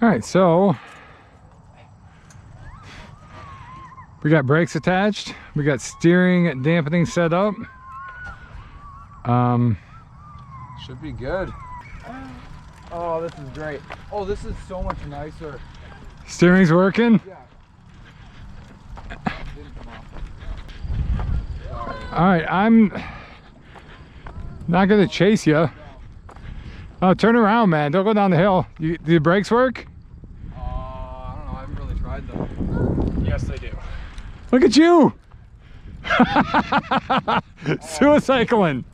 All right, so we got brakes attached. We got steering dampening set up. Should be good. Oh, this is great. Oh, this is so much nicer. Steering's working. Yeah. All right, I'm not gonna chase you. Oh, turn around, man. Don't go down the hill. Do the brakes work? I don't know. I haven't really tried them. Yes, they do. Look at you. Suicycling.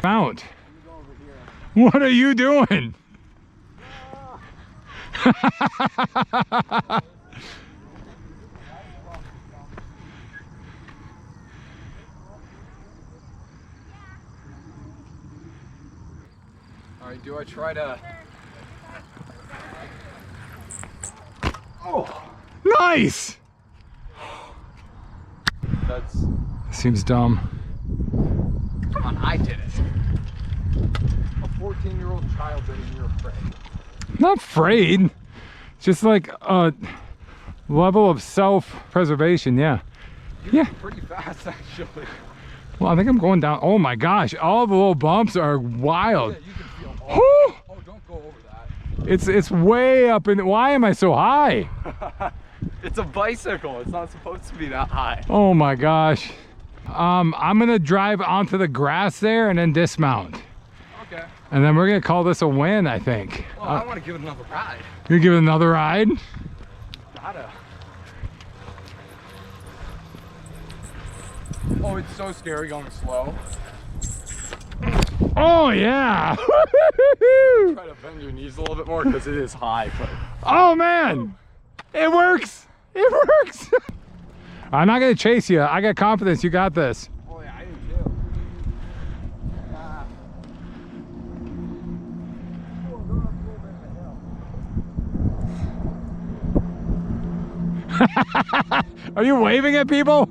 Mount. What are you doing? All right, do I try to... Oh! Nice! That's... Seems dumb. Come on, I did it. A 14-year-old child did it and you're afraid. I'm not afraid. It's just like a level of self-preservation, yeah. You're pretty fast, actually. Well, I think I'm going down. Oh my gosh, all the little bumps are wild. Yeah, you can feel all... Oh, don't go over that. It's way up in. Why am I so high? It's a bicycle. It's not supposed to be that high. Oh my gosh. I'm gonna drive onto the grass there and then dismount. Okay. And then we're gonna call this a win, I think. Well, I want to give it another ride. You give it another ride? Gotta. Oh, it's so scary going slow. Oh yeah. Try to bend your knees a little bit more because it is high. But... Oh man, it works. It works. I'm not gonna chase you. I got confidence. You got this. Oh yeah, I do too. Are you waving at people?